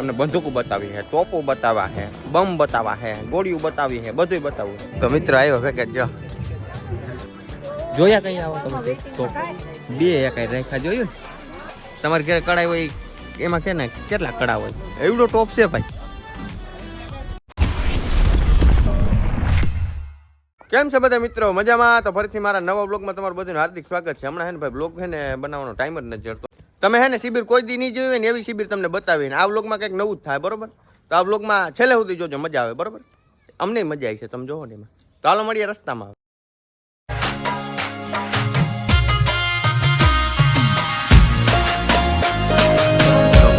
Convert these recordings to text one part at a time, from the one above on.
તમને બંદૂકો બતાવી છે, તોપો બતાવવા છે, બમ બતાવવા છે, ગોળીઓ બતાવી છે, બધું બતાવું. તો મિત્રો આવ્યો પેકેજ જો જોયા કઈ આવો તમે તો બે કઈ રેખા જોયું તમારે ઘરે કડાઈ હોય એમાં કે ને કેટલા કડા હોય એવડો ટોપ છે ભાઈ. કેમ છે બધા મિત્રો મજામાં? તો ફરીથી મારા નવા બ્લોગમાં તમારું બધું હાર્દિક સ્વાગત છે. હમણાં હે ને ભાઈ બ્લોગ છે ને બનાવવાનો ટાઈમ જ નથી જડતો. તમે હે ને શિબિર કોઈ દી નહીં જોયું ને એવી શિબિર તમને બતાવીને આ બ્લોગમાં કંઈક નવું જ થાય બરોબર. તો આ બ્લોગમાં છેલ્લે સુધી જોજો, મજા આવે બરોબર. અમને મજા આવી છે તમે જોવો ને એમાં. તો હાલો મળીએ રસ્તામાં.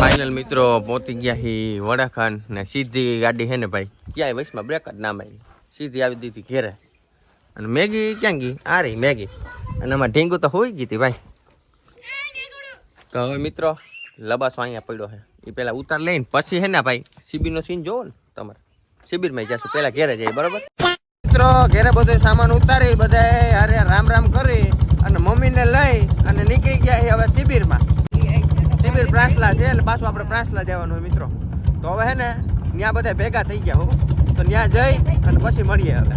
ફાઇનલ મિત્રો પહોંચી ગયા હી વડાખાન ને સીધી ગાડી હે ને ભાઈ ક્યાંય વૈશમાં બ્રેક જ ના મારી, સીધી આવી દીધી ઘેરે. અને મેગી ક્યાં ગઈ? આ રહી મેગી. અને આમાં ઢીંગુ તો હોઈ ગઈ હતી ભાઈ. તો હવે મિત્રો લબાસો અહીંયા પડ્યો છે, એ પેલા ઉતાર લઈને પછી હે ને ભાઈ શિબિરનો સીન જોવો ને તમારે. શિબિરમાં જશું, પેલા ઘેરે જઈએ બરોબર. મિત્રો ઘેરે બધો સામાન ઉતારી બધા અરે રામ રામ કરી અને મમ્મીને લઈ અને નીકળી ગયા હવે શિબિરમાં. શિબિર પ્રાસલા છે એટલે પાછું આપણે પ્રાસલા જવાનું હોય મિત્રો. તો હવે હે ને ત્યાં બધા ભેગા થઈ ગયા હો, તો ત્યાં જઈ અને પછી મળીએ હવે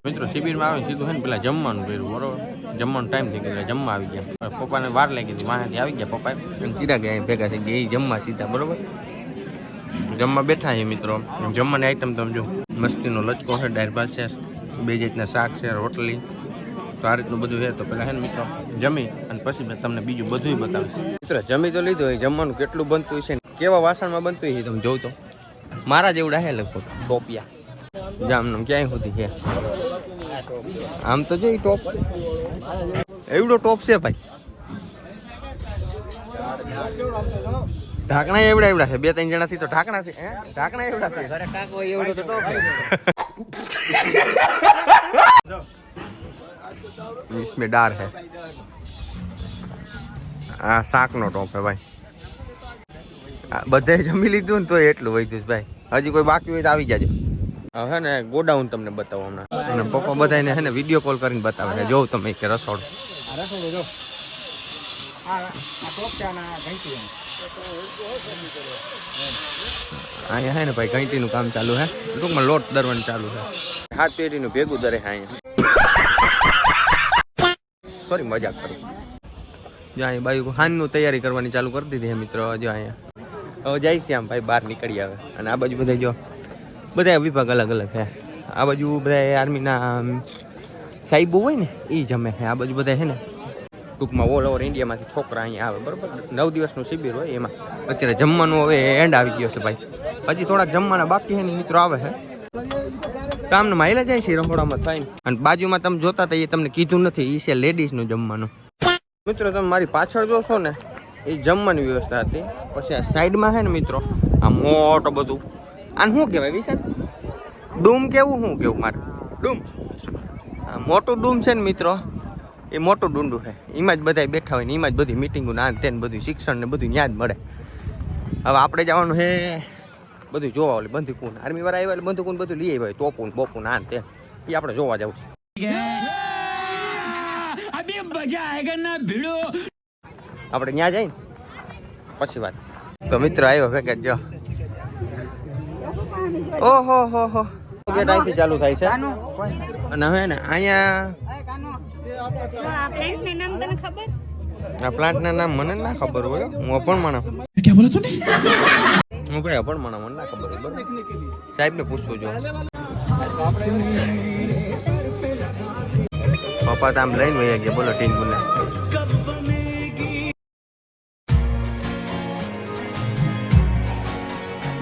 મિત્રો. શિબિરમાં આવે સીધું હે ને પેલા જમવાનું કર્યું બરોબર. જમવાનો ટાઈમ થઈ ગયો, જમવા આવી ગયા. પપ્પાને વાર લાગી હતી, વાંથી આવી ગયા પપ્પા સીધા ગયા ભેગા થઈ ગયા એ જમવા સીધા બરોબર. જમવા બેઠા છે મિત્રો. જમવાની આઈટમ તમે જો મસ્તીનો લચકો છે, દાળ ભાત છે, બે જાતના શાક છે, રોટલી. તો આ રીતનું બધું છે. તો પેલા હે ને મિત્રો જમી અને પછી મેં તમને બીજું બધું બતાવીશ. મિત્રો જમી તો લીધું હોય, જમવાનું કેટલું બનતું છે, કેવા વાસણમાં બનતું છે તમે જોઉં તો મારા જેવડા હે લગભગ ટોપિયા જામનું ક્યાંય સુધી છે. આમ તો છે ટોપ એવડો ટોપ છે ભાઈ. ઢાંકણા એવડા એવડા છે, બે ત્રણ જણા થી તો ઢાંકણા છે. ઢાંકણા એવડા છે, ઘરે ટાંકો એવડો તો ટોપ. इसमें डार है, આ શાકનો ટોપ હે ભાઈ. બધે જમી લીધું ને તો એટલું વધ્યું ભાઈ. હજી કોઈ બાકી હોય તો આવી જાજો. હે ને ગોડાઉન તમને બતાવો હમણાં. અને પપ્પા બધાને હે ને વિડીયો કોલ કરીને બતાવે છે. જોઉં તમે કે રસોડું જો અહીંયા હે ને ભાઈ ઘંટીનું કામ ચાલુ હે, ટૂંકમાં લોટ દરવાનું ચાલુ છે. હાથ પેઢીનું ભેગું દરે અહીંયા. સોરી મજાક કરું. જો અહીંયા બાજુ હાનનું તૈયારી કરવાની ચાલુ કરી દીધી છે મિત્રો. જો અહીંયા હવે જાય છે આમ ભાઈ બહાર નીકળી આવે. અને આ બાજુ બધા જો બધા વિભાગ અલગ અલગ છે. આ બાજુ બધા આર્મીના સાહેબો હોય ને એ જમે છે. આ બાજુ બધા છે ને ટૂંકમાં ઓલ ઓવર ઇન્ડિયામાંથી છોકરા અહીંયા આવે બરોબર. 9 દિવસનું શિબિર હોય એમાં. અત્યારે જમવાનું હવે એન્ડ આવી ગયો છે ભાઈ. હજી થોડાક જમવાના બાકી છે ને મિત્રો આવે છે. કામને માયલા જાય છે રમોડામાં થાય. અને બાજુમાં તમે જોતા હતા એ તમને કીધું નથી, એ છે લેડીઝનું જમવાનું. મિત્રો તમે મારી પાછળ જોશો ને એ જમવાની વ્યવસ્થા હતી. પછી આ સાઈડમાં છે ને મિત્રો આ મોટો બધું આને શું કહેવાય વિશાલ? ડૂમ કેવું શું કેવું મારે? ડૂમ. આ મોટું ડૂમ છે ને મિત્રો એ મોટું ડુંડું છે. એમાં જ બધા બેઠા હોય ને એમાં જ બધી મિટિંગો ના તેને બધું શિક્ષણ ને બધું યાદ મળે. હવે આપણે જવાનું છે બધું જોવા ઓલી બંદૂકુન આર્મી વાળા આવ્યા એટલે બંદૂકુન બધું લઈ આવ્યા તોપુન બોપુન આ તે એ આપણે જોવા જવું છે. આપણે ત્યાં જઈને પછી વાત. તો મિત્ર આવ્યો પેકેજ જો. ઓહો હો હો ગેટ અહીંથી ચાલુ થાય છે. અને હવે ને અહીંયા આ પ્લાન્ટના નામ મને ના ખબર હોય. હું અપણમણા ક્યાં બોલો તું? હું ભાઈ અપણમણા મને ના ખબર હોય બરાબર. સાહેબને પૂછવું જો. પપ્પા તો આમ લઈને વહી ગયા બોલો ટીંગુને.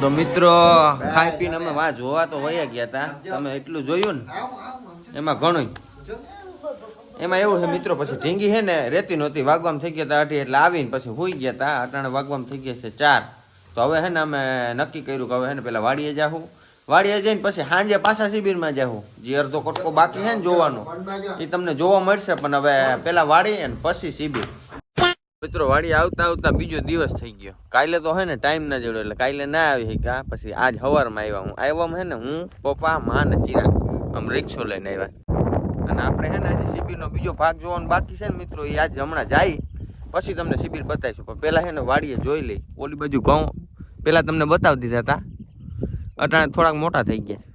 તો મિત્રો ખાઈ પીને અમે વાહ જોવા તો વહી ગયા હતા. તમે એટલું જોયું ને એમાં ઘણું. એમાં એવું છે મિત્રો પછી ઢીંગી છે ને રેતી નહોતી, વાગવામાં થઈ ગયા હતા 8 એટલે આવીને પછી હોઈ ગયા હતા. અટાણે વાગવામાં થઈ ગયા છે 4. તો હવે છે ને અમે નક્કી કર્યું કે હવે છે ને પેલા વાડીએ જાઉં. વાડીએ જઈને પછી સાંજે પાછા શિબિરમાં જાઉં. જે અડધો કટકો બાકી છે ને જોવાનો એ તમને જોવા મળશે. પણ હવે પેલા વાડી અને પછી શિબિર. મિત્રો વાડી આવતા આવતા બીજો દિવસ થઈ ગયો. કાલે તો હે ને ટાઈમ ના જોડ્યો એટલે કાલે ના આવી શક્યા. પછી આજ સવારમાં આવ્યા. હું આવ્યામાં હે ને હું પપ્પા માં ને ચિરાગ આમ રિક્ષો લઈને આવ્યા. અને આપણે હે ને આજે શિબિરનો બીજો ભાગ જોવાનો બાકી છે ને મિત્રો એ આજ હમણાં જાય પછી તમને શિબિર બતાવીશું. પણ પહેલાં હે ને વાડીએ જોઈ લઈ. ઓલી બાજુ ઘઉં પેલા તમને બતાવી દીધા હતા, અટાણે થોડાક મોટા થઈ ગયા.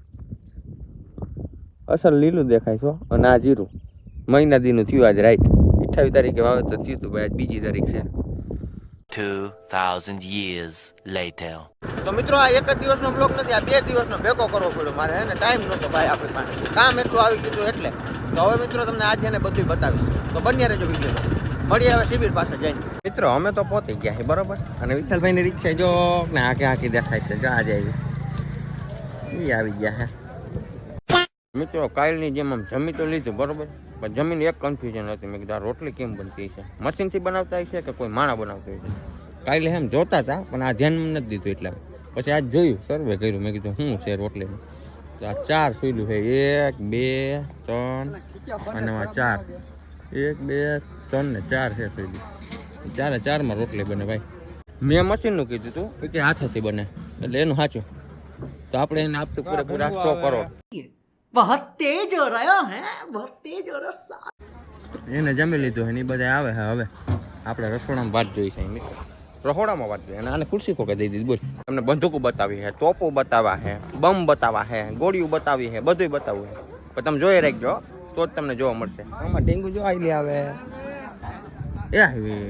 અસલ લીલું દેખાય છો. અને આ જીરું મહિના દીનું થયું આજે રાઈટ 28 તારીખે વાવેતર થયું હતું ભાઈ. આજ બીજી તારીખ છે. 2000 years later. તો મિત્રો આ એક જ દિવસનો બ્લોગ નથી, આ 2 દિવસનો ભેગો કરવો પડ્યો મારે. હે ને ટાઈમ નહોતો ભાઈ આપણી પાસે, કામ એટલું આવી ગયું એટલે. તો હવે મિત્રો તમને આજે એને બધું બતાવીશ, તો બન્યા રહેજો વિડીયો. મળીએ હવે શિબિર પાસે જઈને. મિત્રો અમે તો પહોંચી ગયા છે બરોબર. અને વિશાલભાઈની રિક્ષા જો ને આખી દેખાય છે. જો આજે આવી ગયા છે મિત્રો. કાલની જેમ આમ જમી તો લીધું બરોબર, પણ જમીન એક કન્ફ્યુઝન હતી. મેં કીધું આ રોટલી કેમ બનતી છે, મશીનથી બનાવતા હશે કે કોઈ માણા બનાવતા હશે. કાલે એમ જોતા હતા પણ આ ધ્યાન નથી દીધું. એટલે પછી આજ જોયું, સર્વે કર્યું. મેં કીધું શું છે રોટલીનું. તો આ 4 સુઈલું છે. 1 2 3 અને 4. 1 2 3 ને 4 છે સુઈલું. 4 રોટલી બને ભાઈ. મેં મશીનનું કીધું હતું કે હાથેથી બને, એટલે એનું સાચું. તો આપણે એને આપશું પૂરેપૂરા 100 કરોડ. बहुत तेज हो रहा है, बहुत तेज हो रहा. એને જમી લીધું છે ને એ બધા આવે છે. હવે આપણે રસોડામાં વાત જોઈ છે મિત્રો, રસોડામાં વાત જોઈએ. અને આને ખુરશી ખોકે દઈ દીધી. બોલ, તમને બંદૂકો બતાવી છે, તોપો બતાવ્યા છે, બમ બતાવ્યા છે, ગોળીઓ બતાવી છે, બધું બતાવવું છે. પણ તમે જોઈ રાખજો તો જ તમને જોવા મળશે. આમાં ઢીંગુ જો આવી આવે એ આવી.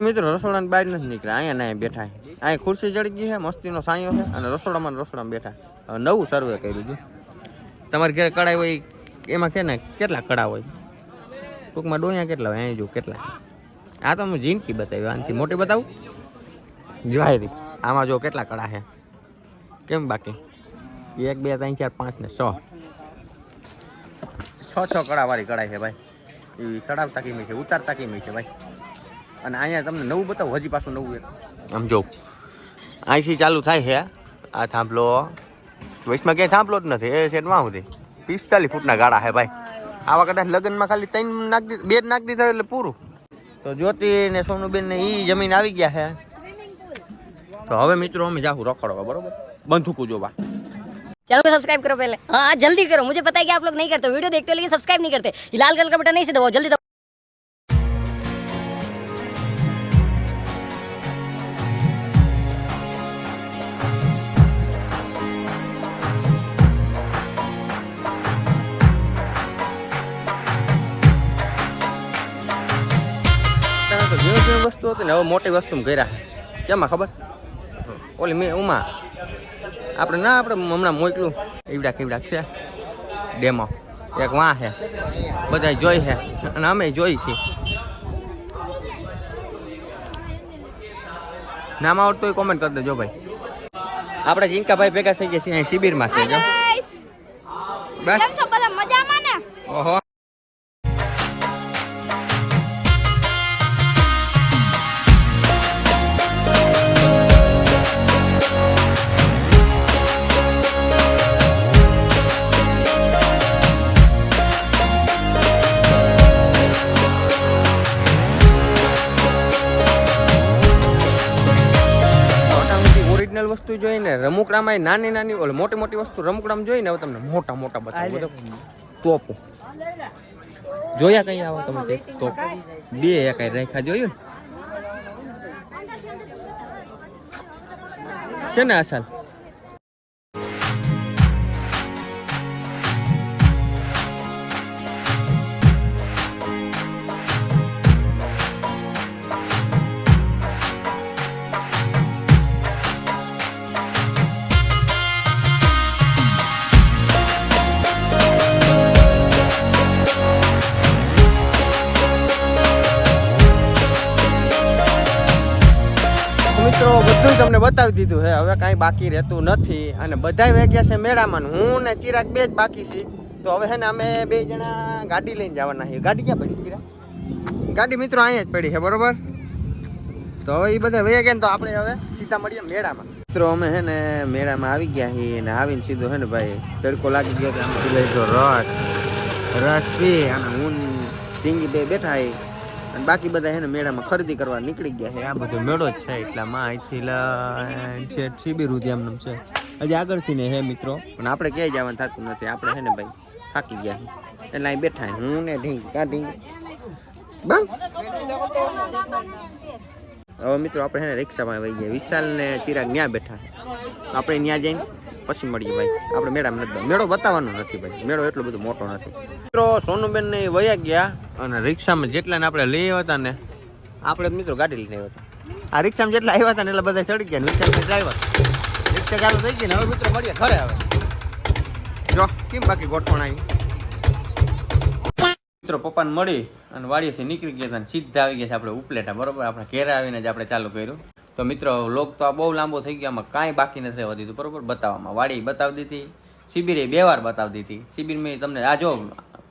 મિત્રો રસોડાની બહાર નથી નીકળ્યા, અહીંયા ના બેઠા. અહીં ખુરશી ચડી ગઈ છે, મસ્તીનો સાંયો છે. અને રસોડામાં બેઠા. નવું સર્વે કર્યું છે. તમારે ઘરે કડાઈ હોય એમાં કે ને કેટલા કડા હોય, ટૂંકમાં ડોયા કેટલા હોય અહીં જો કેટલા. આ તો હું જિંદગી બતાવી, આનાથી મોટી બતાવું. જોઈ આમાં જો કેટલા કડા છે. કેમ બાકી 1 2 3 4 5 ને 6 કડા વાળી કડાઈ છે ભાઈ. એ ચડાવતા કેમી છે, ઉતારતા કેમી છે ભાઈ. અને અહીંયા તમને નવું બતાવું, હજી પાછું નવું એક આમ જો અહીંથી ચાલુ થાય છે. આ થાંભલો વચમાં ક્યાંય થાંભલો જ નથી. એ શેડમાં સુધી 45 ફૂટના ગાળા છે ભાઈ. આવા કદાચ લગ્નમાં ખાલી 3 નાખી 2 નાખી દીધા એટલે પૂરું. તો જ્યોતિ ને સોનુબેન ને ઈ જમીન આવી ગયા છે. તો હવે મિત્રો અમે જાહું રખડવા બરોબર, બંદૂકો જોવા. चैनल को सब्सक्राइब करो पहले, हाँ जल्दी करो. मुझे पता है कि आप लोग नहीं करते, वीडियो देखते हो लेकिन सब्सक्राइब नहीं करते. ये लाल कलर का बटन नहीं से दबाओ, जल्दी दबाओ. તો ઝીણી વસ્તુ હતી ને હવે મોટી વસ્તુ કર્યા. કેમાં ખબર? ઓલી મેં ઉમા આપણે ના આપણે હમણાં મોકલું એવડા કેવડા છે ડેમો. એક વાં છે, બધા જોઈ છે અને અમે જોઈ છીએ. નામ આવડતું હોય કોમેન્ટ કરી દેજો ભાઈ. આપણે જીનકાભાઈ ભેગા થઈ ગયા છીએ અહીં શિબિરમાં છે. જો બસ મજામાં ને. ઓહો વસ્તુ જોઈને રમકડામાં નાની નાની ઓલી મોટી મોટી વસ્તુ રમકડામાં જોઈને હવે તમને મોટા મોટા બતાવું. તોપો જોયા કઈ આવો તમે? તોપ 2 એકાઈ રાખ્યા જોયું છે ને અસલ. મિત્રો બધું તમને બતાવી દીધું છે, હવે કાંઈ બાકી રહેતું નથી. અને બધાય વેગ્યા છે મેળામાં. હું ને ચિરાગ 2 જ બાકી છે. તો હવે છે ને અમે 2 જણા ગાડી લઈને જવાના છીએ. ગાડી ક્યાં પડી ચિરાગ? ગાડી મિત્રો અહીંયા જ પડી છે બરોબર. તો હવે એ બધા વહી ગયા ને તો આપણે હવે સીધા મળીએ મેળામાં. મિત્રો અમે છે ને મેળામાં આવી ગયા છીએ ને આવીને સીધો છે ને ભાઈ તડકો લાગી ગયો એટલે આમ લીધો રસ પી અને હું ટીંગી 2 બેઠા છે. અને બાકી બધા છે ને મેળામાં ખરીદી કરવા નીકળી ગયા છે. આ બધો મેળો જ છે એટલામાં અહીંથી છે શિબિર સુધી એમનું છે. હજી આગળથી ને હે મિત્રો, પણ આપણે ક્યાંય જવાનું થતું નથી. આપણે છે ને ભાઈ થાકી ગયા છે એટલે અહીં બેઠા હું ને ઢીંગ કા ઢીંગ બસ. હવે મિત્રો આપણે છે ને રિક્ષામાં વહી ગયા, વિશાલ ને ચિરાગ ત્યાં બેઠા છે. તો આપણે ત્યાં જઈને પછી મળીએ ભાઈ. આપણે મેળામાં નથી, મેળો બતાવવાનો નથી ભાઈ, મેળો એટલો બધો મોટો નથી. મિત્રો સોનુબેન ને વયા ગયા અને રિક્ષામાં જેટલા ને આપણે લઈ આવ્યા હતા ને, આપણે મિત્રો ગાડી લઈને આવ્યા હતા. આ રિક્ષામાં જેટલા આવ્યા હતા ને એટલે બધા ચડી ગયા, રિક્ષા ડ્રાઈવર રિક્ષા ચાલુ થઈ ગઈ ને. હવે મિત્રો મળીએ ઘરે. આવે જો કેમ બાકી ગોઠવણ આવી. મિત્રો પપ્પાને મળી અને વાડીએથી નીકળી ગયા હતા અને સીધા આવી ગયા છે આપણે ઉપલેટા. બરોબર, આપણે ઘેરે આવીને જ આપણે ચાલુ કર્યું. તો મિત્રો લોક તો આ બહુ લાંબો થઈ ગયો, આમાં કાંઈ બાકી નથી રહેવા દીધું. બરોબર, બતાવવામાં વાડી બતાવી દીધી, શિબિરે 2 વાર બતાવી દીધી. શિબિર મેં તમને આ જો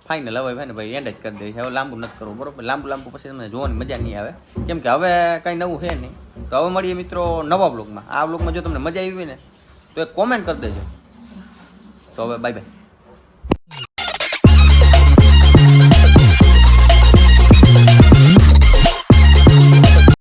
ફાઇનલ હવે ભાઈ ને ભાઈ એન્ડ જ કરી દઈશ. હવે લાંબુ નથી કરવું. બરોબર, લાંબુ પછી તમને જોવાની મજા નહીં આવે, કેમ કે હવે કાંઈ નવું છે નહીં. તો હવે મળીએ મિત્રો નવા બ્લોગમાં. આ બ્લોગમાં જો તમને મજા આવી હોય ને તો એક કોમેન્ટ કરી દેજો. તો હવે બાય બાય.